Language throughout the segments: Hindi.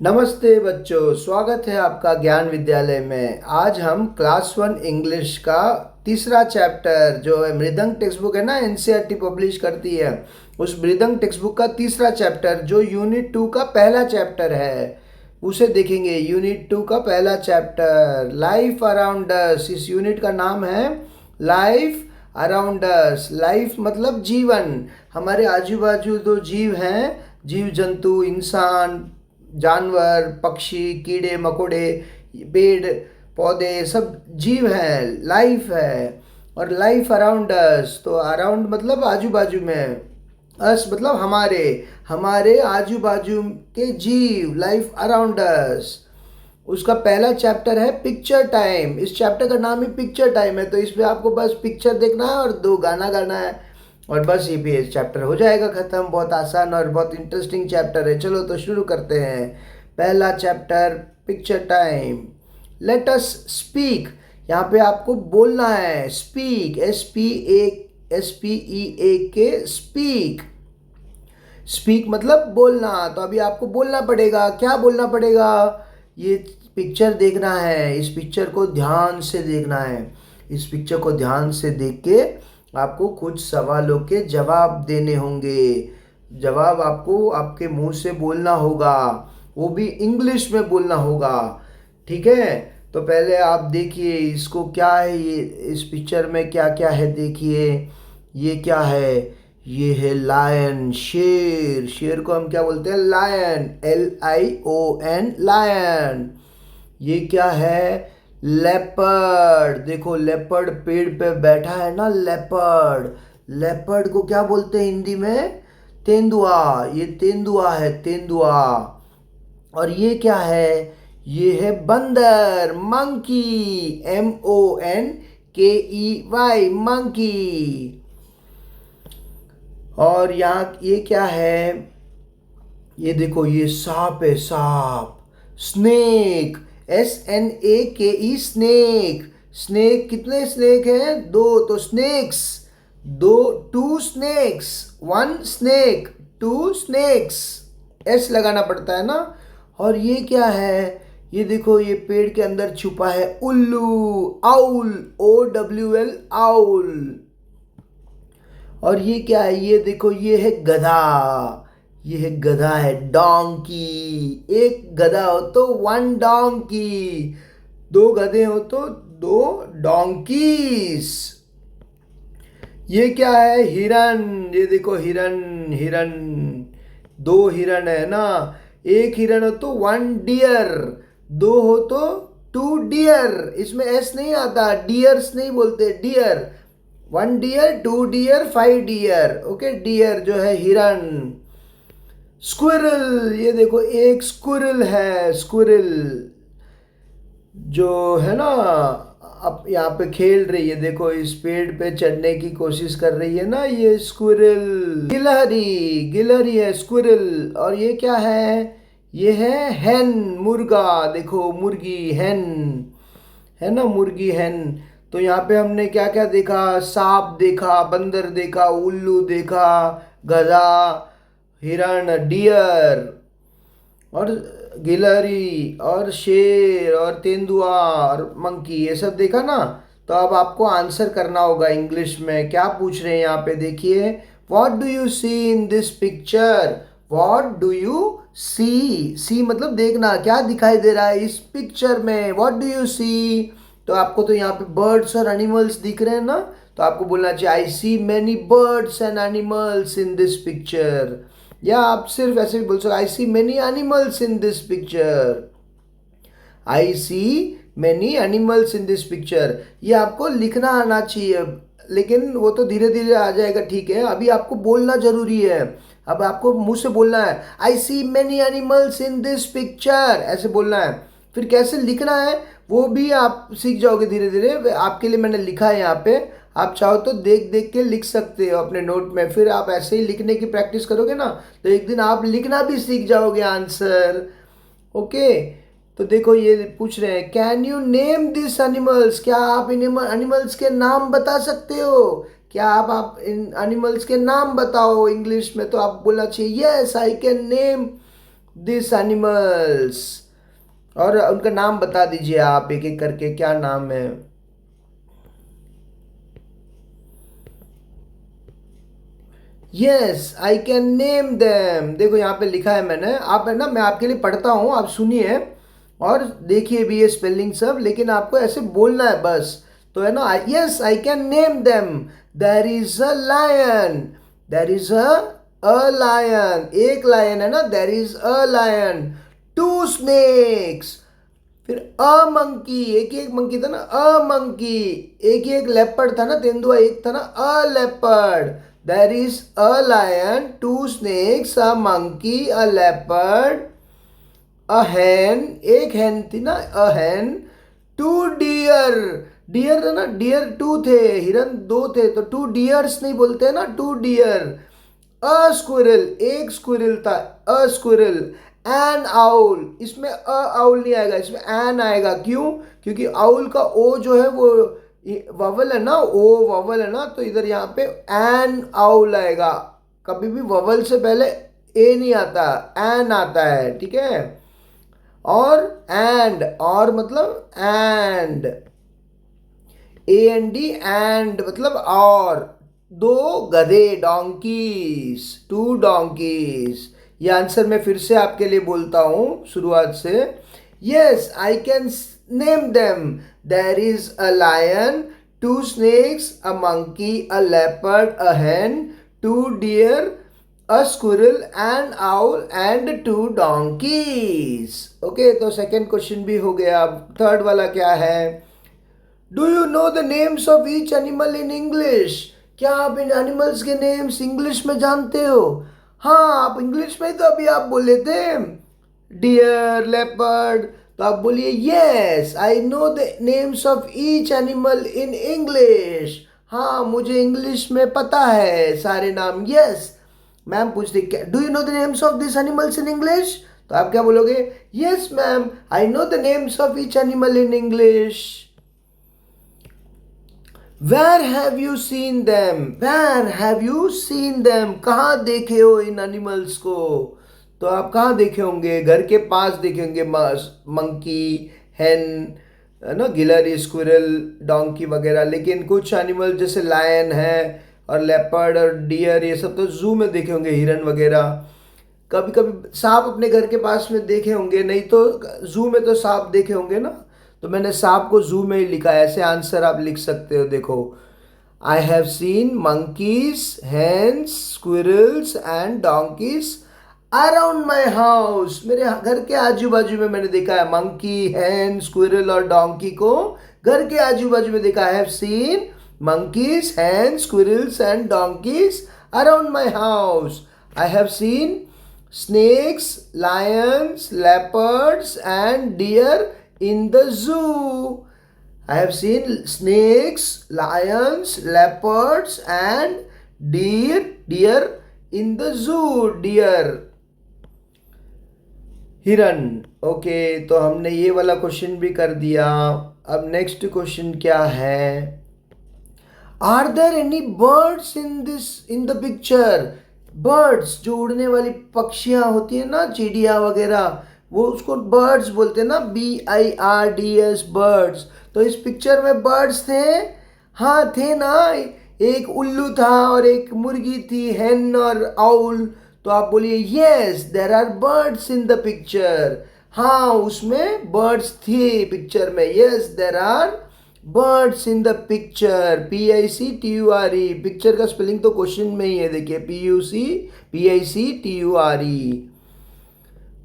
नमस्ते बच्चों, स्वागत है आपका ज्ञान विद्यालय में। आज हम क्लास 1 इंग्लिश का तीसरा चैप्टर जो है मृदंग टेक्स्ट बुक है ना, एनसीईआरटी पब्लिश करती है, उस मृदंग टेक्स्ट बुक का तीसरा चैप्टर जो यूनिट 2 का पहला चैप्टर है उसे देखेंगे। यूनिट 2 का पहला चैप्टर लाइफ अराउंड अस। इस यूनिट का नाम है लाइफ अराउंड अस। लाइफ मतलब जीवन, हमारे आजू बाजू जो जीव हैं, जीव जंतु, इंसान, जानवर, पक्षी, कीड़े मकोड़े, पेड़ पौधे, सब जीव हैं, लाइफ है। और लाइफ अराउंड अस, तो अराउंड मतलब आजू बाजू में, अस मतलब हमारे हमारे आजू बाजू के जीव, लाइफ अराउंड अस। उसका पहला चैप्टर है पिक्चर टाइम। इस चैप्टर का नाम ही पिक्चर टाइम है, तो इसमें आपको बस पिक्चर देखना है और 2 गाना गाना है और बस ये भी चैप्टर हो जाएगा ख़त्म। बहुत आसान और बहुत इंटरेस्टिंग चैप्टर है। चलो तो शुरू करते हैं। पहला chapter picture time. Let us speak. यहाँ पे आपको बोलना है स्पीक, SPEAK, स्पीक। स्पीक मतलब बोलना। तो अभी आपको बोलना पड़ेगा। क्या बोलना पड़ेगा? ये पिक्चर देखना है, इस पिक्चर को ध्यान से देखना है। इस पिक्चर को ध्यान से देख के आपको कुछ सवालों के जवाब देने होंगे। जवाब आपको आपके मुंह से बोलना होगा, वो भी इंग्लिश में बोलना होगा। ठीक है, तो पहले आप देखिए इसको क्या है, ये इस पिक्चर में क्या क्या है देखिए। ये क्या है? ये है लायन, शेर। शेर को हम क्या बोलते हैं? Lion, LION, lion. ये क्या है? लेपर्ड। देखो लेपर्ड पेड़ पे बैठा है ना, लेपर्ड। लेपर्ड को क्या बोलते हैं हिंदी में? तेंदुआ। ये तेंदुआ है, तेंदुआ। और ये क्या है? ये है बंदर, मंकी, MONKEY, मंकी। और यहाँ ये क्या है? ये देखो, ये सांप है, सांप। Snake, SNAKE, snake. स्नेक, कितने स्नेक हैं? 2, तो snakes, 2 snakes, 1 snake, 2 snakes. S लगाना पड़ता है ना। और ये क्या है? ये देखो, ये पेड़ के अंदर छुपा है उल्लू, आउल, OWL, आउल। और ये क्या है? ये देखो, ये है गधा। ये है गधा है, डोंकी। एक गधा हो तो 1 डोंकी, 2 गधे हो तो 2 डोंकीज। ये क्या है? हिरन। ये देखो हिरन, हिरन, 2 हिरन है ना। एक हिरन हो तो 1 डियर, 2 हो तो 2 डियर। इसमें S नहीं आता, डियर्स नहीं बोलते, deer. 1 deer, 2 deer, 5 deer. Okay, deer जो है हिरन। स्क्विरल, ये देखो एक स्क्विरल है, स्क्विरल जो है ना, अब यहाँ पे खेल रही है। देखो इस पेड़ पे चढ़ने की कोशिश कर रही है ना, ये स्क्विरल। गिलहरी, गिलहरी है स्क्विरल। और ये क्या है? ये है हैन, मुर्गा। देखो मुर्गी, हैन है ना, मुर्गी, हैन। तो यहाँ पे हमने क्या क्या देखा? सांप देखा, बंदर देखा, उल्लू देखा, गधा, हिरण, डियर, और गिलहरी, और शेर, और तेंदुआ, और मंकी, ये सब देखा ना। तो अब आपको आंसर करना होगा इंग्लिश में। क्या पूछ रहे हैं यहाँ पे देखिए। What do you see in this picture? What do you see? See मतलब देखना, क्या दिखाई दे रहा है इस पिक्चर में? व्हाट डू यू सी? तो आपको तो यहाँ पे बर्ड्स और एनिमल्स दिख रहे हैं ना, तो आपको बोलना चाहिए I see many birds and animals in this picture. या आप सिर्फ ऐसे भी बोल सकते, I see many animals in this picture. I see many animals in this picture. ये आपको लिखना आना चाहिए, लेकिन वो तो धीरे धीरे आ जाएगा। ठीक है, अभी आपको बोलना जरूरी है। अब आपको मुंह से बोलना है I see many animals in this picture, ऐसे बोलना है। फिर कैसे लिखना है वो भी आप सीख जाओगे धीरे धीरे। आपके लिए मैंने लिखा है यहाँ पे, आप चाहो तो देख देख के लिख सकते हो अपने नोट में। फिर आप ऐसे ही लिखने की प्रैक्टिस करोगे ना, तो एक दिन आप लिखना भी सीख जाओगे आंसर। ओके, तो देखो ये पूछ रहे हैं can you name this animals? क्या आप इन एनिमल्स के नाम बता सकते हो? क्या आप इन एनिमल्स के नाम बताओ इंग्लिश में? तो आप बोलना चाहिए yes I can name this animals. और उनका नाम बता दीजिए आप एक एक करके, क्या नाम है। Yes I can name them. देखो यहाँ पे लिखा है मैंने, आप है ना, मैं आपके लिए पढ़ता हूँ, आप सुनिए और देखिए भी ये स्पेलिंग सब, लेकिन आपको ऐसे बोलना है बस। तो है ना, yes I can name them. There is a lion. There is a lion, एक लायन है ना, there is a lion. Two snakes. फिर अ मंकी, एक ही एक मंकी था ना, अ मंकी। एक ही एक लेपर्ड था ना, तेंदुआ एक था ना, a leopard. There is a lion, two snakes, a monkey, a leopard, a hen, एक हैन थी ना, a hen. Two deer. Deer था ना, डियर टू थे, हिरन दो थे, तो टू डियर्स नहीं बोलते ना, टू डियर। अ स्क्विरल, एक स्क्विरल था, अ स्क्विरल। एन आउल, इसमें अ आउल नहीं आएगा, इसमें एन आएगा। क्यों? क्योंकि आउल का ओ जो है वो ववल है ना, ओ ववल है ना, तो इधर यहाँ पे एन आउल आएगा। कभी भी ववल से पहले ए नहीं आता, एन आता है, ठीक है। और एंड, और मतलब and, A N D, and मतलब और। दो गधे, डोंकीज, टू डोंकीज। ये आंसर मैं फिर से आपके लिए बोलता हूं शुरुआत से। Yes I can name them. There is a lion, two snakes, a monkey, a leopard, a hen, two deer, a squirrel, an owl and two donkeys। Okay, तो सेकंड क्वेश्चन भी हो गया। अब थर्ड वाला क्या है। Do you know the names of each animal in English. क्या आप इन एनिमल्स के नेम्स इंग्लिश में जानते हो? हाँ, आप इंग्लिश में तो अभी आप बोले थे डियर, लेपर्ड, तो आप बोलिए yes I know the names of each animal in English. हाँ, मुझे इंग्लिश में पता है सारे नाम। यस। मैम पूछती क्या, do you know the names of this animals in English, तो आप क्या बोलोगे? Yes ma'am, I know the names of each animal in English. Where have you seen them. Where have you seen them, कहाँ देखे हो इन एनिमल्स को? तो आप कहाँ देखे होंगे? घर के पास देखे होंगे, मंकी, हेन, है ना, गिलहरी, स्क्विरल, डोंकी वगैरह। लेकिन कुछ एनिमल जैसे लायन है और लेपर्ड और डियर, ये सब तो जू में देखे होंगे, हिरन वगैरह। कभी कभी सांप अपने घर के पास में देखे होंगे, नहीं तो जू में तो सांप देखे होंगे ना, तो मैंने सांप को जू में ही लिखा है। ऐसे आंसर आप लिख सकते हो, देखो। आई have scene monkeys, hens, squirrels and donkeys around my house. मेरे घर के आजू बाजू में मैंने देखा है मंकी, हैन, स्क्विरल और डोंकी को घर के आजू बाजू में देखा। आई have scene monkeys, hens, squirrels and donkeys around my house. I have scene snakes, lions, leopards and deer in the zoo. I have seen snakes, lions, leopards and deer in the zoo. Deer, हिरन। ओके, तो हमने ये वाला क्वेश्चन भी कर दिया। अब नेक्स्ट क्वेश्चन क्या है। Are there any birds in this, in the picture. Birds, जो उड़ने वाली पक्षियां होती है ना, चिड़िया वगैरह, वो उसको बर्ड्स बोलते हैं ना, BIRDS, बर्ड्स। तो इस पिक्चर में बर्ड्स थे। हाँ थे ना, एक उल्लू था और एक मुर्गी थी, हेन और आउल। तो आप बोलिए yes there are birds in the picture. हाँ, उसमें बर्ड्स थे पिक्चर में। Yes there are birds in the picture, PICTURE। Picture का स्पेलिंग तो क्वेश्चन में ही है, देखिए, PICTURE।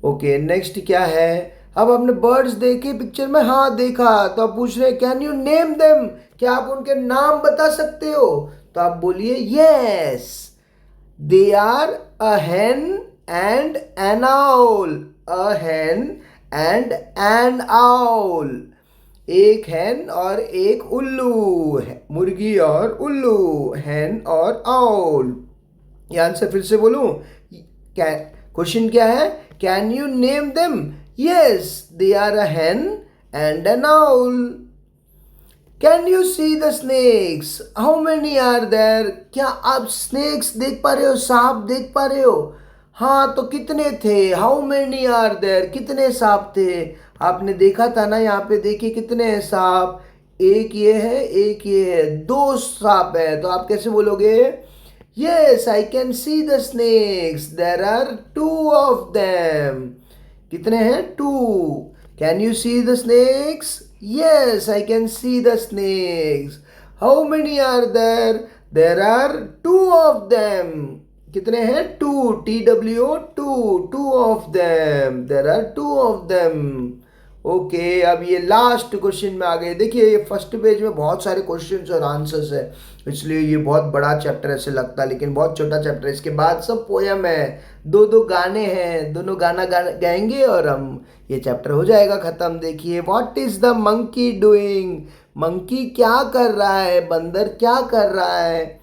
ओके, नेक्स्ट क्या है। अब आपने बर्ड्स देखे पिक्चर में, हाँ देखा, तो आप पूछ रहे हैं कैन यू नेम देम, क्या आप उनके नाम बता सकते हो? तो आप बोलिए yes they are a hen and an owl। A hen and an owl, एक हैन और एक उल्लू, मुर्गी और उल्लू, हैन और आउल। ये आंसर फिर से बोलूं, क्या क्वेश्चन क्या है? Can you name them? Yes they are a hen and an owl. Can you see the snakes, how many are there, क्या आप स्नेक्स देख पा रहे हो, सांप देख पा रहे हो? हाँ तो कितने थे, हाउ मेनी आर देयर, कितने सांप थे। आपने देखा था ना, यहाँ पे देखिए कितने हैं सांप, एक ये है एक ये है, दो सांप है। तो आप कैसे बोलोगे, yes I can see the snakes, there are two of them. कितने हैं, two. Can you see the snakes, yes I can see the snakes. How many are there, there are two of them. कितने हैं, two, TWO, two, two of them, there are two of them. Okay, अब ये लास्ट क्वेश्चन में आ गए। देखिए ये फर्स्ट पेज में बहुत सारे क्वेश्चंस और आंसर्स है, इसलिए ये बहुत बड़ा चैप्टर ऐसे लगता है, लेकिन बहुत छोटा चैप्टर है। इसके बाद सब पोयम है, दो दो गाने हैं, दोनों गाना गाएंगे और हम ये चैप्टर हो जाएगा खत्म। देखिए, what is the monkey doing, monkey क्या कर रहा है, बंदर क्या कर रहा है।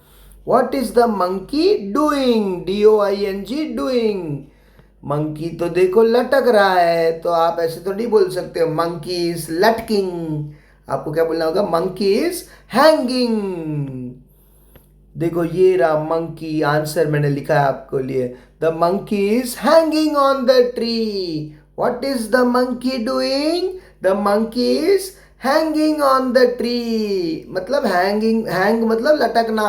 What is the monkey doing, DOING, doing. Monkey तो देखो लटक रहा है, तो आप ऐसे तो नहीं बोल सकते हो मंकी इज लटकिंग। आपको क्या बोलना होगा, मंकी इज हैंगिंग। देखो ये रहा मंकी, आंसर मैंने लिखा है आपको लिए, the monkey is hanging on the tree. What is the monkey doing, the monkey is hanging on the tree. मतलब हैंगिंग, हैंग मतलब लटकना,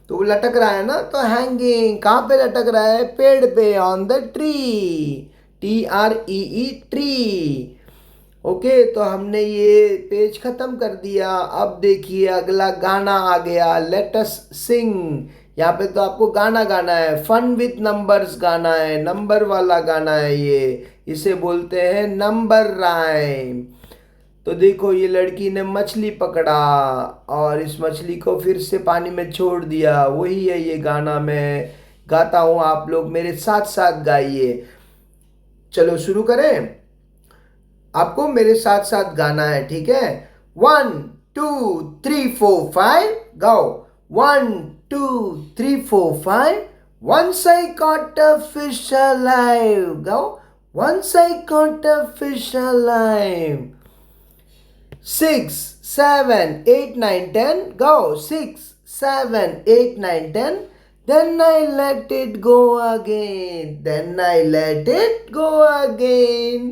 तो वो लटक रहा है ना, तो हैंगिंग कहाँ पे लटक रहा है, पेड़ पे, on the tree, TREE, tree. Okay, तो हमने ये पेज खत्म कर दिया। अब देखिए अगला गाना आ गया, लेट अस सिंग। यहाँ पे तो आपको गाना गाना है, फन विथ नंबर्स गाना है, नंबर वाला गाना है ये, इसे बोलते हैं नंबर राइम। तो देखो ये लड़की ने मछली पकड़ा और इस मछली को फिर से पानी में छोड़ दिया, वही है ये गाना। मैं गाता हूँ, आप लोग मेरे साथ साथ गाइए। चलो शुरू करें, आपको मेरे साथ साथ गाना है, ठीक है। 1 2 3 4 5 गाओ। 1 2 3 4 5, once I caught a fish alive, गाओ। Once I caught a fish alive. 6 7 8 9 10, go. 6 7 8 9 10, then I let it go again, then I let it go again.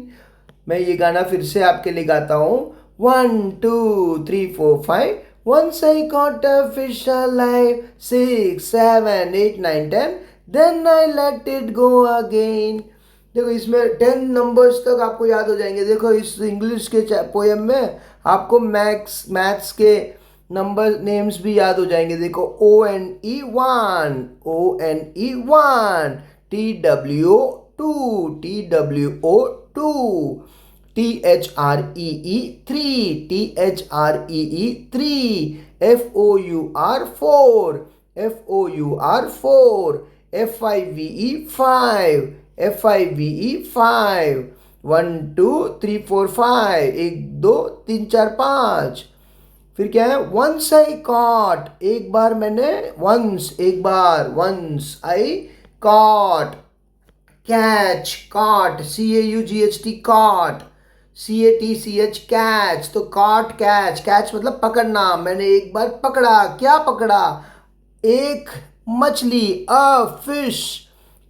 मैं ये गाना फिर से आपके लिए गाता हूँ। 1 2 3 4 5, once I caught a fish alive. 6 7 8 9 10, then I let it go again. देखो इसमें 10 नंबर्स तक आपको याद हो जाएंगे। देखो इस इंग्लिश के पोएम में आपको मैथ्स के नंबर नेम्स भी याद हो जाएंगे। देखो ONE1, ONE1, TWO2, TWO2, THREE3, THREE3, FOUR4, FOUR4, FIVE5, FIVE5। 1 2 3 4 5, 1 2 3 4 5। फिर क्या है, वंस आई कॉट, एक बार मैंने, वंस एक बार, once I caught. Catch, caught, CAUGHT, caught, CATCH, catch. तो कॉट, कैच, कैच मतलब पकड़ना, मैंने एक बार पकड़ा। क्या पकड़ा, एक मछली, अ फिश,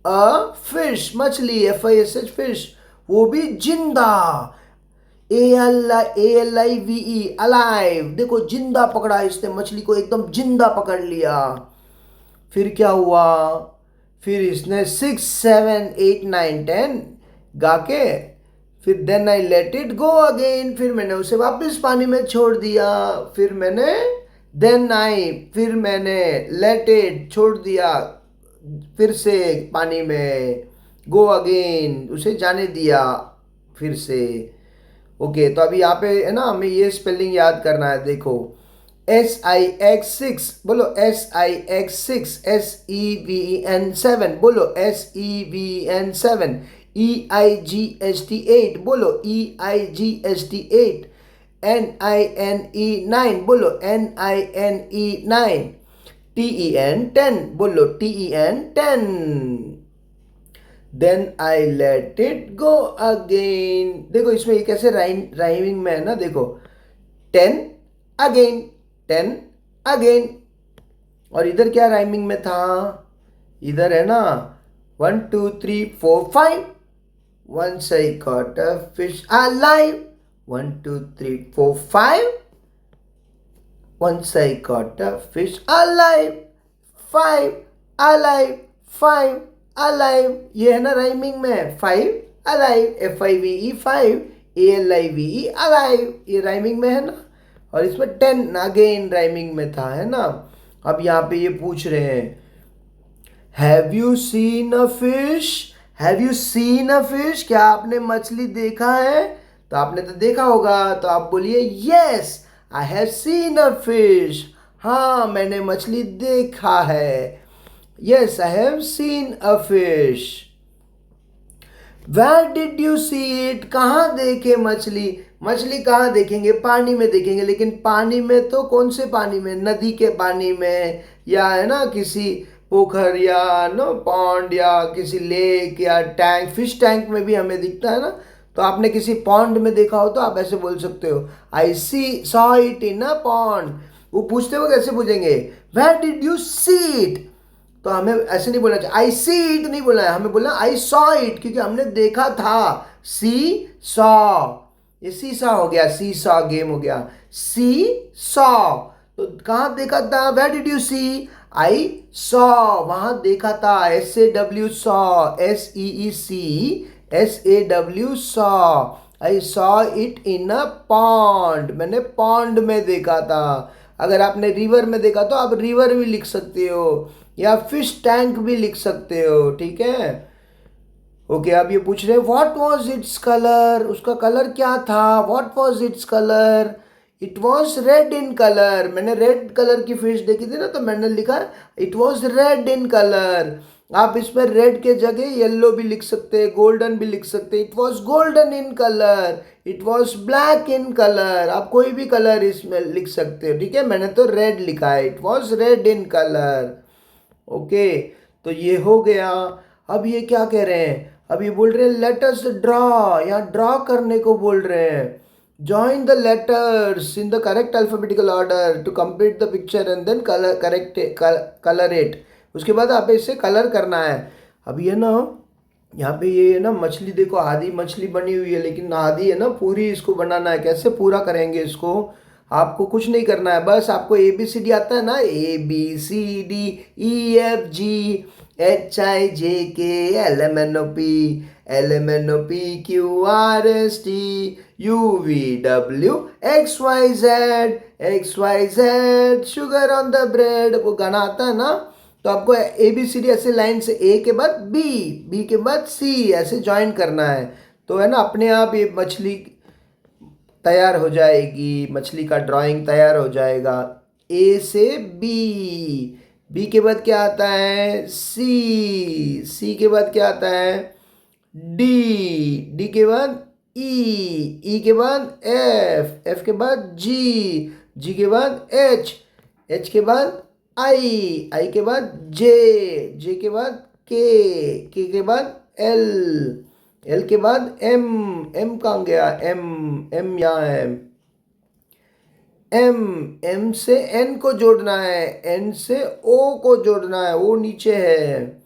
अ फिश, मछली, FISH, फिश, वो भी जिंदा, ALIVE, अलाइव। देखो जिंदा पकड़ा इसने मछली को, एकदम जिंदा पकड़ लिया। फिर क्या हुआ, फिर इसने 6 7 8 9 10 गा के, फिर then I let it go again, फिर मैंने उसे वापस पानी में छोड़ दिया। फिर मैंने फिर मैंने लेट इट, छोड़ दिया फिर से पानी में, गो अगेन, उसे जाने दिया फिर से। ओके, तो अभी यहाँ पे है ना, हमें ये स्पेलिंग याद करना है। देखो SIX6, बोलो SIX6, SEVEN7, बोलो SEVEN7, EIGHT8, बोलो EIGHT8, NINE9, बोलो NINE9, TEN10, बोलो TEN10। Then I let it go again. देखो इसमें ये कैसे राइमिंग में है ना, देखो 10 अगेन, 10 अगेन। और इधर क्या राइमिंग में था, इधर है ना 1, 2, 3, 4, 5. Once I caught a fish alive. 1, 2, 3, 4, 5. Once I caught a fish alive. 5 alive. 5 alive. ये है ना राइमिंग में. 5 alive. FIVE 5. ALIVE alive. ये राइमिंग में है ना. और इसमें 10 अगेन राइमिंग में था, है ना. अब यहाँ पे ये पूछ रहे हैं, have you scene a fish. Have you scene a fish, क्या आपने मछली देखा है. तो आपने तो देखा होगा, तो आप बोलिए yes I have seen a fish. हाँ, मैंने मछली देखा है. Yes I have seen a fish. Where did you see it, कहाँ देखे मछली. मछली कहाँ देखेंगे, पानी में देखेंगे. लेकिन पानी में तो कौन से पानी में, नदी के पानी में, या है ना किसी पोखर या नो पॉन्ड या किसी लेक या टैंक. फिश टैंक में भी हमें दिखता है ना. तो आपने किसी पॉन्ड में देखा हो तो आप ऐसे बोल सकते हो, I saw it in a pond. वो पूछते हो कैसे पूछेंगे, where did you see it. तो हमें ऐसे नहीं बोलना चाहिए, आई सी इट नहीं बोलना है, हमें बोलना आई सॉ इट, क्योंकि हमने देखा था. सी सॉ, ये सी सॉ हो गया, सी सॉ गेम हो गया. सी सॉ, तो कहाँ देखा था, where did you see. I saw, वहां देखा था. SAW saw, SEEC saw. I saw it in a pond, मैंने पॉन्ड में देखा था. अगर आपने रिवर में देखा तो आप रिवर भी लिख सकते हो, या फिश टैंक भी लिख सकते हो. ठीक है. ओके, अब ये पूछ रहे हैं व्हाट वाज इट्स कलर, उसका कलर क्या था. What was its colour. It was red in colour. मैंने रेड कलर की फिश देखी थी ना, तो मैंने लिखा it was red in colour. आप इसमें रेड के जगह येलो भी लिख सकते हैं, गोल्डन भी लिख सकते हैं. It was golden in colour. It was black in colour. आप कोई भी कलर इसमें लिख सकते हो. ठीक है, मैंने तो रेड लिखा है, it was red in colour. Okay, तो ये हो गया. अब ये क्या कह रहे हैं, अब ये बोल रहे हैं लेट अस ड्रॉ, यहाँ ड्रॉ करने को बोल रहे हैं. Join the letters in the correct alphabetical order to complete the picture and then color it. उसके बाद आप इसे कलर करना है. अब ये ना, यहाँ पे ये ना मछली देखो, आधी मछली बनी हुई है, लेकिन आधी है ना पूरी इसको बनाना है. कैसे पूरा करेंगे इसको, आपको कुछ नहीं करना है, बस आपको ABCD आता है ना, ABCDEFGHIJKLMNOP LMNOPQRSTUVWXYZ sugar on the bread. वो गाना आता है ना. तो आपको ABCD ऐसे लाइन से A के बाद B, B के बाद C ऐसे ज्वाइन करना है. तो है ना, अपने आप ये मछली तैयार हो जाएगी, मछली का ड्राइंग तैयार हो जाएगा. A से B, B के बाद क्या आता है, C, C के बाद क्या आता है, D, D के बाद E, E के बाद F, F के बाद G, G के बाद H, H के बाद I, I के बाद J, J के बाद K, K के बाद L, L के बाद M, M कहाँ गया, M, M यहाँ है. M, M से N को जोड़ना है, N से O को जोड़ना है, O नीचे है.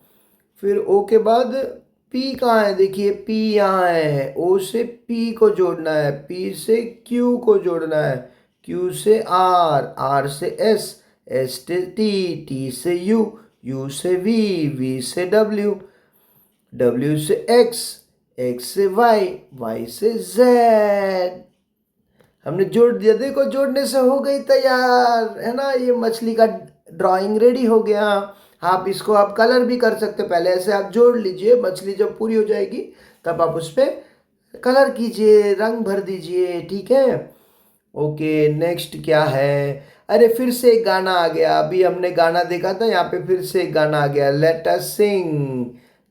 फिर O के बाद P कहाँ है, देखिए P यहाँ है. O से P को जोड़ना है, P से Q को जोड़ना है, Q से R, R से S, S से T, T से U, U से V, V से W, W से X, X से Y, Y से Z. हमने जोड़ दिया, देखो जोड़ने से हो गई तैयार, है ना. ये मछली का ड्राइंग रेडी हो गया. आप इसको आप कलर भी कर सकते हो. पहले ऐसे आप जोड़ लीजिए, मछली जब पूरी हो जाएगी तब आप उस पर कलर कीजिए, रंग भर दीजिए. ठीक है. ओके, नेक्स्ट क्या है, अरे फिर से एक गाना आ गया. अभी हमने गाना देखा था, यहाँ पे फिर से एक गाना आ गया. लेट अस सिंग,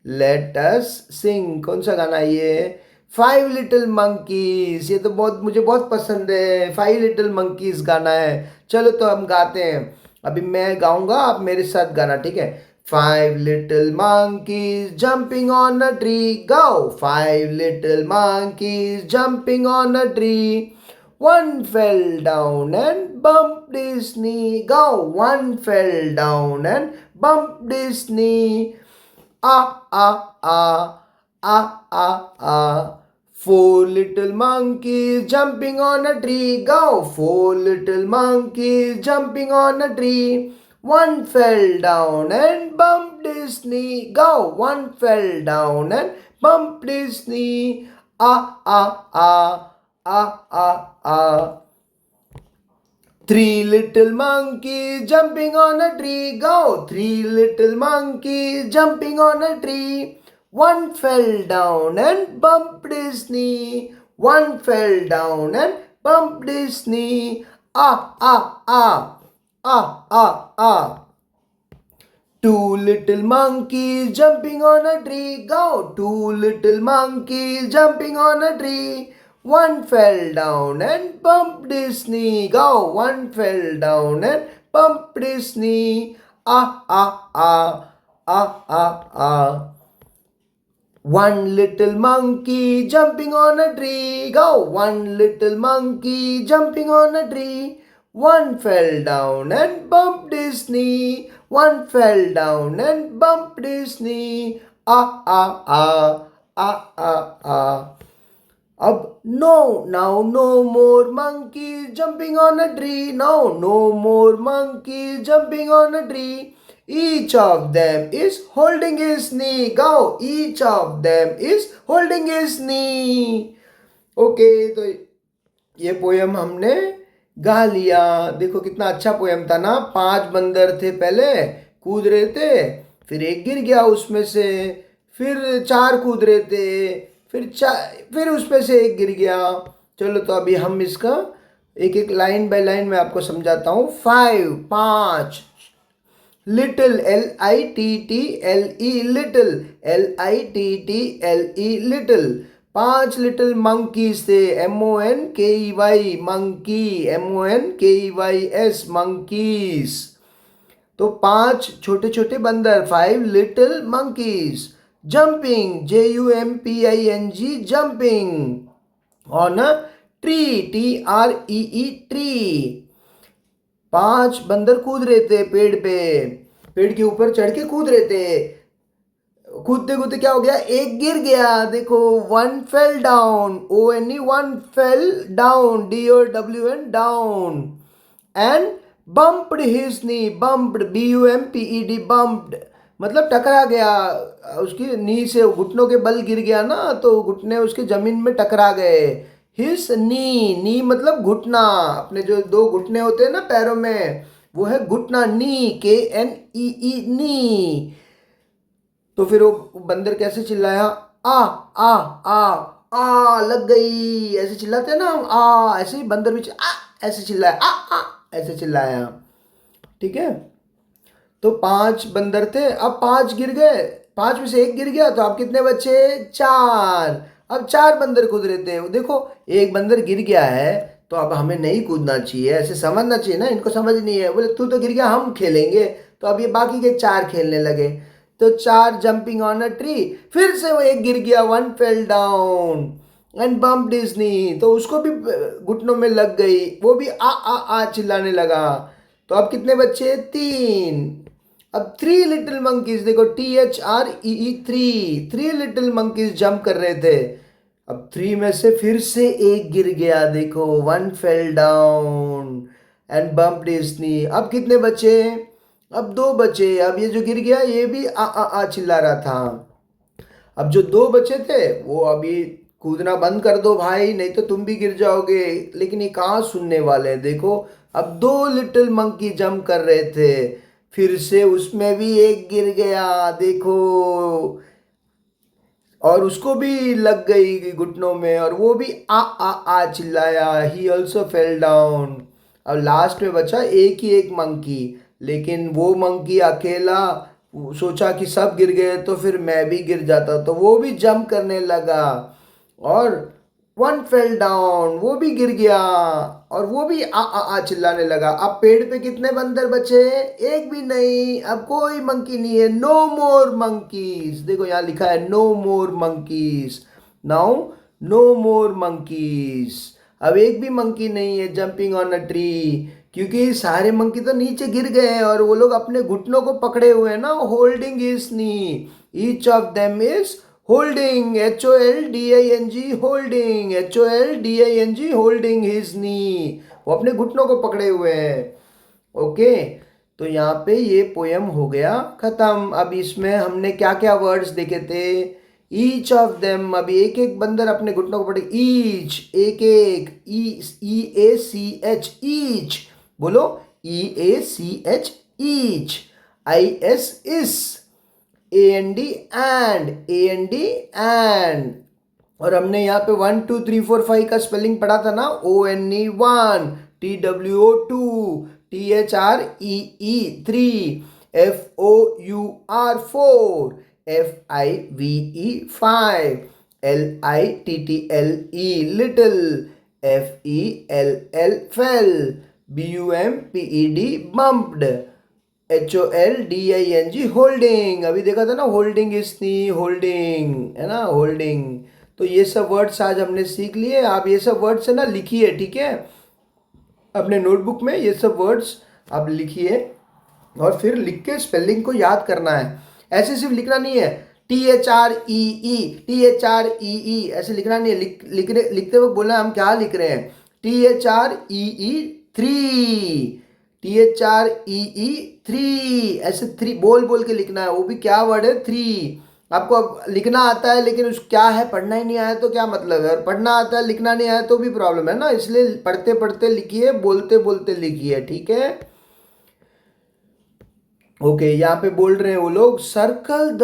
लेट अस सिंग. कौन सा गाना है ये, 5 लिटिल मंकीज. ये तो मुझे बहुत पसंद है. 5 लिटिल मंकीज गाना है. चलो तो हम गाते हैं. अभी मैं गाऊंगा, आप मेरे साथ गाना. ठीक है. 5 little monkeys jumping on a tree, go. 5 little monkeys jumping on a tree. One fell down and bumped his knee, go. One fell down and bumped his knee. आ आ आ आ आ आ. Four little monkeys jumping on a tree. Go! Four little monkeys jumping on a tree. One fell down and bumped his knee. Go! One fell down and bumped his knee. Ah, ah, ah, ah, ah, ah. Three little monkeys jumping on a tree. Go! Three little monkeys jumping on a tree. One fell down and bumped his knee. One fell down and bumped his knee. Ah, ah, ah. Ah, ah, ah. Two little monkeys jumping on a tree. Go! Two little monkeys jumping on a tree. One fell down and bumped his knee. Go! One fell down and bumped his knee. Ah, ah, ah. Ah, ah, ah. One little monkey jumping on a tree. Go! One little monkey jumping on a tree. One fell down and bumped his knee. One fell down and bumped his knee. Ah, ah, ah. Ah, ah, ah. Now no more monkeys jumping on a tree. Now no more monkeys jumping on a tree. Each of them is holding his knee. Go! Each of them is holding his knee. Okay, तो ये पोयम हमने गा लिया. देखो कितना अच्छा पोयम था ना. 5 बंदर थे, पहले कूद रहे थे, फिर एक गिर गया उसमें से, फिर 4 कूद रहे थे, फिर उसमें से एक गिर गया. चलो, तो अभी हम इसका एक एक लाइन बाय लाइन में आपको समझाता हूँ. 5 little, LITTLE little, LITTLE little. 5 little monkeys थे, MONKEY मंकी, MONKEYS मंकीज. तो 5 छोटे छोटे बंदर, 5 little monkeys. Jumping, JUMPING jumping on a tree, TREE tree. 5 बंदर कूद रहे थे पेड़ पे, पेड़ के ऊपर चढ़ के कूद रहे थे. कूदते कूदते क्या हो गया, एक गिर गया. देखो, one fell down, ONE, one fell down, DOWN down. And bumped his knee, bumped, BUMPED bumped मतलब टकरा गया. उसकी नी से, घुटनों के बल गिर गया ना, तो घुटने उसके जमीन में टकरा गए. हिज नी मतलब घुटना. अपने जो 2 घुटने होते हैं ना पैरों में, वो है घुटना. नी, KNEE नी. तो फिर वो बंदर कैसे चिल्लाया, आ आ आ लग गई, ऐसे चिल्लाते हैं ना हम, आ. ऐसे ही बंदर भी ऐसे चिल्लाया, आ ऐसे चिल्लाया. ठीक है. तो 5 बंदर थे, अब 5 गिर गए. 5 में से एक गिर गया, तो अब कितने बचे, 4. अब 4 बंदर कूद रहे थे. देखो, एक बंदर गिर गया है, तो अब हमें नहीं कूदना चाहिए, ऐसे समझना चाहिए ना. इनको समझ नहीं है, बोले तू तो गिर गया, हम खेलेंगे. तो अब ये बाकी के 4 खेलने लगे. तो 4 जंपिंग ऑन अ ट्री. फिर से वो एक गिर गया, one fell down and bumped his knee. तो उसको भी घुटनों में लग गई, वो भी आ चिल्लाने लगा. तो अब कितने बच्चे, 3. अब 3 लिटिल मंकीज, देखो THREE 3 लिटिल मंकीज जंप कर रहे थे. अब 3 में से फिर से एक गिर गया. देखो, one fell down and bumped his knee. अब कितने बचे, अब 2 बचे. अब ये जो गिर गया, ये भी आ चिल्ला रहा था. अब जो 2 बचे थे, वो अभी कूदना बंद कर दो भाई, नहीं तो तुम भी गिर जाओगे. लेकिन ये कहाँ सुनने वाले हैं. देखो, अब 2 लिटिल मंकी जंप कर रहे थे, फिर से उसमें भी एक गिर गया. देखो, और उसको भी लग गई घुटनों में, और वो भी आ चिल्लाया. He also fell down. अब लास्ट में बचा एक ही एक मंकी. लेकिन वो मंकी अकेला सोचा कि सब गिर गए, तो फिर मैं भी गिर जाता. तो वो भी जंप करने लगा, और वन फेल डाउन, वो भी गिर गया, और वो भी आ चिल्लाने लगा. अब पेड़ पे कितने बंदर बचे, एक भी नहीं. अब कोई मंकी नहीं है. नो मोर मंकीज. देखो, यहाँ लिखा है नो मोर मंकीज. नाउ नो मोर मंकीज. अब एक भी मंकी नहीं है जंपिंग ऑन अ ट्री. क्योंकि सारे मंकी तो नीचे गिर गए हैं और वो लोग अपने घुटनों को पकड़े हुए हैं ना, holding his knee, each of them is holding, HOLDING, holding, HOLDING, holding his knee, वो अपने घुटनों को पकड़े हुए हैं। ओके, तो यहाँ पे ये पोयम हो गया खत्म। अब इसमें हमने क्या क्या वर्ड्स देखे थे, ईच ऑफ देम, अभी एक एक बंदर अपने घुटनों को पकड़े, ईच, एक एक, EACH, ईच, बोलो EACH, ईच, IS, इस, AND, एंड, एंड, और हमने यहाँ पे 1 2 3 4 5 का स्पेलिंग पढ़ा था ना, ONE 1, TWO 2, THREE 3, FOUR 4, FIVE 5, LITTLE little, FELL fell, BUMPED bumped, HOLDING holding, अभी देखा था ना, होल्डिंग इज नी, होल्डिंग है ना, होल्डिंग। तो ये सब वर्ड्स आज हमने सीख लिए। आप ये सब वर्ड्स है ना लिखिए, ठीक है, अपने नोटबुक में ये सब वर्ड्स आप लिखिए और फिर लिख के स्पेलिंग को याद करना है। ऐसे सिर्फ लिखना नहीं है, THREE, THREE ऐसे लिखना नहीं है, लिखते वक्त बोलना हम क्या लिख रहे हैं, THREE 3, THREE 3, ऐसे 3 बोल बोल के लिखना है। वो भी क्या वर्ड है, 3। आपको अब लिखना आता है लेकिन उस क्या है पढ़ना ही नहीं आया तो क्या मतलब है, और पढ़ना आता है लिखना नहीं आया तो भी प्रॉब्लम है ना, इसलिए पढ़ते पढ़ते लिखिए, बोलते बोलते लिखिए, ठीक है। ओके, यहाँ पे बोल रहे हैं वो लोग, circle the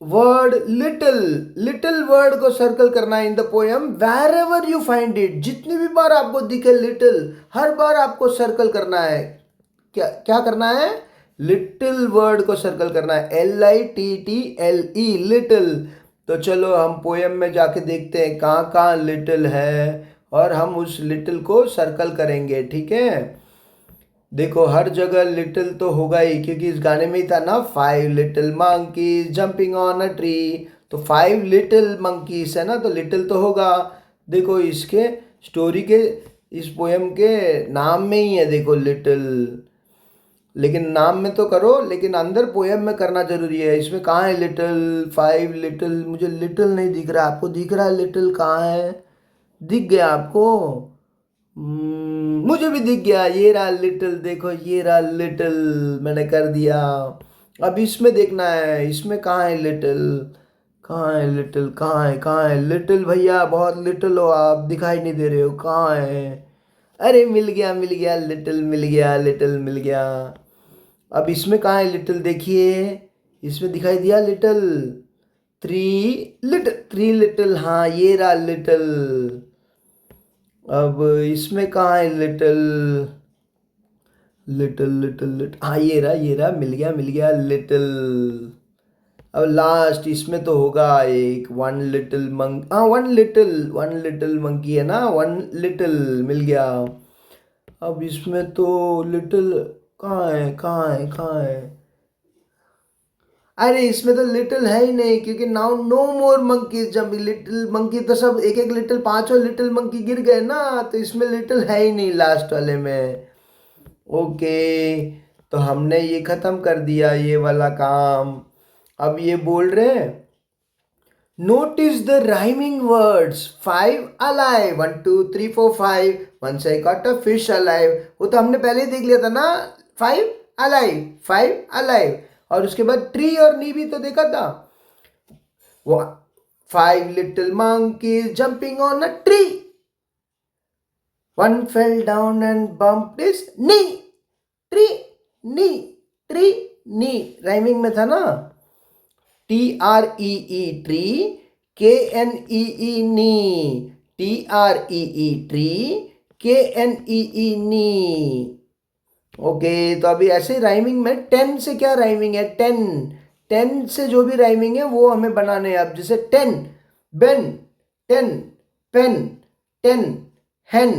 word little, little word को सर्कल करना है in the poem wherever you find it, जितनी भी बार आपको दिखे लिटिल, हर बार आपको सर्कल करना है। क्या क्या करना है, लिटिल वर्ड को सर्कल करना है, LITTLE, लिटिल। तो चलो हम पोयम में जाके देखते हैं कहाँ कहाँ लिटिल है और हम उस लिटिल को सर्कल करेंगे, ठीक है। देखो हर जगह लिटिल तो होगा ही, क्योंकि इस गाने में ही था ना, 5 little monkeys jumping on a tree, तो 5 लिटिल मंकीज है ना, तो लिटिल तो होगा। देखो इसके स्टोरी के, इस पोयम के नाम में ही है, देखो लिटिल, लेकिन नाम में तो करो लेकिन अंदर पोयम में करना जरूरी है। इसमें कहाँ है लिटिल, 5 लिटिल, मुझे लिटिल नहीं दिख रहा, आपको दिख रहा है लिटिल कहाँ है, दिख गया आपको, मुझे भी दिख गया, ये रहा लिटिल, देखो ये रहा लिटिल, मैंने कर दिया। अब इसमें देखना है, इसमें कहाँ है लिटिल, कहाँ है लिटिल, कहाँ है लिटिल, भैया बहुत लिटिल हो आप, दिखाई नहीं दे रहे हो, कहाँ है, अरे मिल गया मिल गया, लिटिल मिल गया, लिटिल मिल गया। अब इसमें कहाँ है लिटिल, देखिए इसमें दिखाई दिया लिटिल, 3 लिटिल, हाँ ये रहा लिटिल। अब इसमें कहाँ है लिटिल, लिटिल लिटिल लिटिल, हाँ ये रहा, मिल गया लिटिल। अब लास्ट इसमें तो होगा एक 1 लिटिल मंक, हाँ 1 लिटिल मंकी है ना, 1 लिटिल मिल गया। अब इसमें तो लिटिल कहाँ है, कहाँ है, अरे इसमें तो लिटिल है ही नहीं, क्योंकि नाउ नो मोर मंकी जब लिटिल मंकी तो सब एक एक लिटिल, पांचों लिटिल मंकी गिर गए ना, तो इसमें लिटिल है ही नहीं लास्ट वाले में। ओके, तो हमने ये खत्म कर दिया ये वाला काम। अब ये बोल रहे हैं, notice the rhyming words, 5 alive, 1 2 3 4 5, once I caught a fish alive, वो तो हमने पहले ही देख लिया था ना, 5 अलाइव, 5 अलाइव, और उसके बाद ट्री और नी भी तो देखा था, वो 5 little monkeys jumping on a tree, one fell down and bumped his knee, tree, knee, tree, knee, rhyming में था ना, TREE ट्री, KNEE नी, TREE ट्री, KNEE नी। ओके, तो अभी ऐसे राइमिंग में 10 से क्या राइमिंग है, 10 से जो भी राइमिंग है वो हमें बनाने हैं। अब जैसे 10 बेन, 10 पेन, 10 हैन,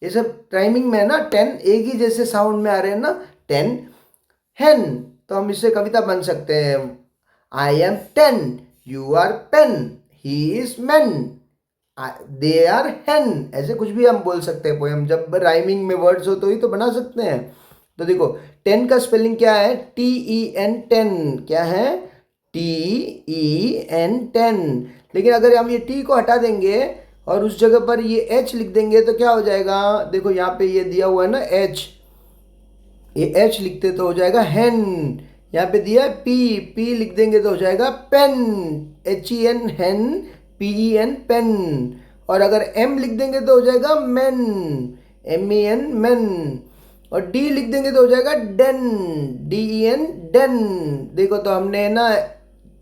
ये सब राइमिंग में है ना, 10 एक ही जैसे साउंड में आ रहे हैं ना, 10 हैन, तो हम इससे कविता बन सकते हैं, I am 10, you are pen, he is man, they are hen, ऐसे कुछ भी हम बोल सकते हैं पोएम, जब राइमिंग में वर्ड्स हो तो ही तो बना सकते हैं। तो देखो 10 का स्पेलिंग क्या है, TEN 10, क्या है TEN 10। लेकिन अगर हम ये T को हटा देंगे और उस जगह पर ये H लिख देंगे तो क्या हो जाएगा, देखो यहाँ पे ये दिया हुआ है ना H, ये H लिखते तो हो जाएगा hen, यहाँ पे दिया है P लिख देंगे तो हो जाएगा pen, HEN hen, PEN pen. और अगर M लिख देंगे तो हो जाएगा men, MEN men। और D लिख देंगे तो हो जाएगा den, DEN den। देखो तो हमने ना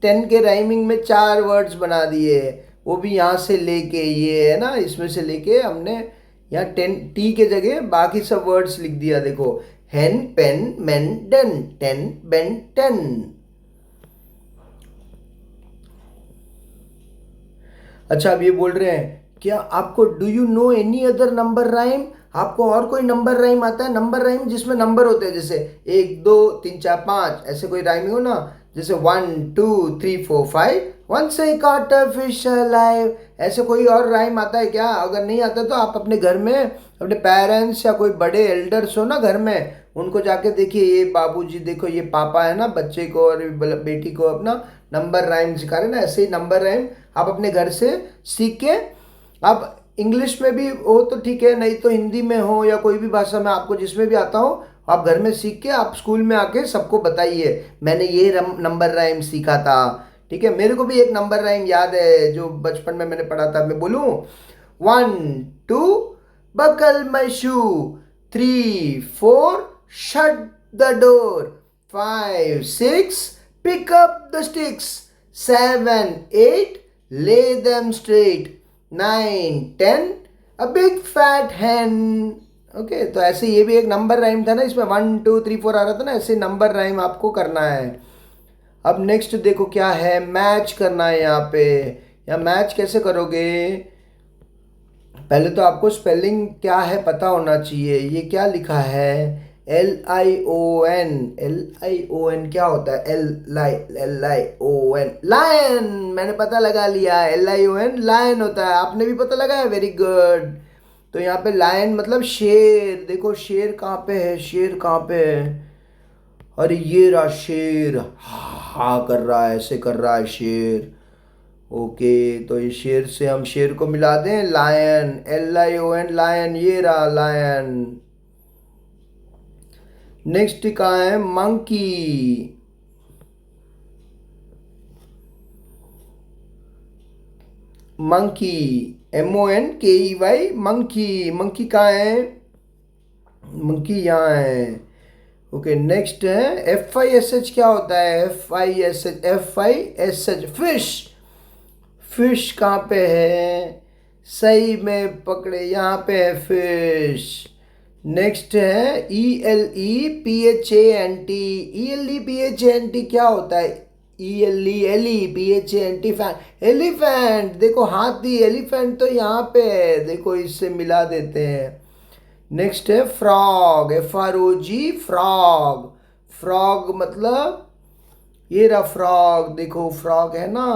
10 के राइमिंग में 4 वर्ड्स बना दिए, वो भी यहाँ से लेके, ये है ना इसमें से लेके हमने यहाँ 10 T के जगह बाकी सब वर्ड्स लिख दिया। देखो hen pen men den, 10 ben 10। अच्छा अब ये बोल रहे हैं क्या आपको, do you no any other number rhyme, आपको और कोई नंबर राइम आता है, नंबर राइम जिसमें नंबर होते हैं, जैसे 1 2 3 4 5 ऐसे कोई राइमिंग हो ना, जैसे 1 2 3 4 5 once I caught a fish alive, ऐसे कोई और राइम आता है क्या? अगर नहीं आता तो आप अपने घर में अपने पेरेंट्स या कोई बड़े एल्डर्स हो ना घर में, उनको जाके देखिए, ये बाबूजी देखो ये पापा है ना बच्चे को और बेटी को अपना नंबर राइम सिखा रहे ना, ऐसे ही नंबर राइम आप अपने घर से सीख के, आप इंग्लिश में भी हो तो ठीक है, नहीं तो हिंदी में हो या कोई भी भाषा में आपको जिसमें भी आता हो, आप घर में सीख के आप स्कूल में आके सबको बताइए मैंने ये नंबर राइम सीखा था। ठीक है, मेरे को भी एक नंबर राइम याद है जो बचपन में मैंने पढ़ा था, मैं बोलूँ 1 2 buckle my shoe, 3 4 shut the door, 5 6 pick up the sticks, 7 8 lay them straight, 9 10 a big fat hen। Okay तो ऐसे ये भी एक नंबर राइम था ना, इसमें 1 2 3 4 आ रहा था ना, ऐसे नंबर राइम आपको करना है। अब नेक्स्ट देखो क्या है, मैच करना है यहाँ पे। या मैच कैसे करोगे, पहले तो आपको स्पेलिंग क्या है पता होना चाहिए। ये क्या लिखा है, LION, LION क्या होता है, LION लायन, मैंने पता लगा लिया, LION लायन होता है, आपने भी पता लगाया, वेरी गुड। तो यहाँ पे लायन मतलब शेर, देखो शेर कहाँ पे है, शेर कहाँ पे है, अरे ये रहा शेर, हा कर रहा है, ऐसे कर रहा है शेर। ओके तो इस शेर से हम शेर को मिला दें, लायन, LION लायन, ये रहा लायन। नेक्स्ट कहाँ है, monkey, monkey MONKEY monkey, monkey कहाँ है, मंकी यहाँ है। ओके नेक्स्ट है FISH, क्या होता है FISH, फिश, फिश कहाँ पे है, सही में पकड़े, यहाँ पे है फिश। नेक्स्ट है ELEPHANT, ELEPHANT क्या होता है, ELEPHANT फैन, एलिफेंट, देखो हाथी, एलिफेंट तो यहाँ पे है, देखो इससे मिला देते हैं। नेक्स्ट है फ्रॉग, FROG फ्रॉग, फ्रॉग मतलब ये रहा फ्रॉग, देखो फ्रॉग है ना,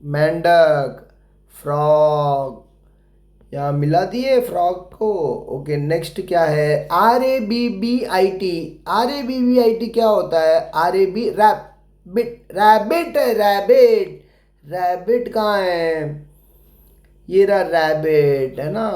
मेंढक, फ्रॉग, यहाँ मिला दिए फ्रॉग को। ओके नेक्स्ट क्या है, RABBIT, RABBIT क्या होता है, RAB रैबिट, रैबिट है, रैबिट, रैबिट कहाँ है, ये रहा रैबिट है ना।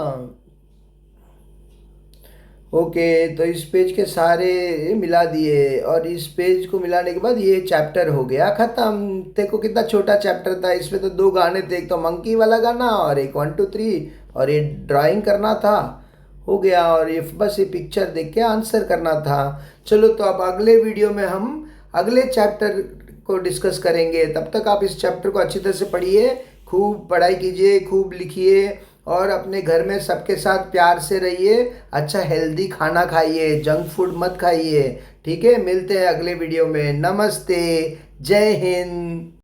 ओके तो इस पेज के सारे मिला दिए, और इस पेज को मिलाने के बाद ये चैप्टर हो गया खत्म। देखो कितना छोटा चैप्टर था, इसमें तो 2 गाने थे, एक तो मंकी वाला गाना और एक 1 2 3, और ये ड्राइंग करना था, हो गया, और ये बस ये पिक्चर देख के आंसर करना था। चलो तो अब अगले वीडियो में हम अगले चैप्टर को डिस्कस करेंगे, तब तक आप इस चैप्टर को अच्छी तरह से पढ़िए, खूब पढ़ाई कीजिए, खूब लिखिए, और अपने घर में सबके साथ प्यार से रहिए, अच्छा हेल्दी खाना खाइए, जंक फूड मत खाइए। ठीक है, मिलते हैं अगले वीडियो में, नमस्ते, जय हिंद।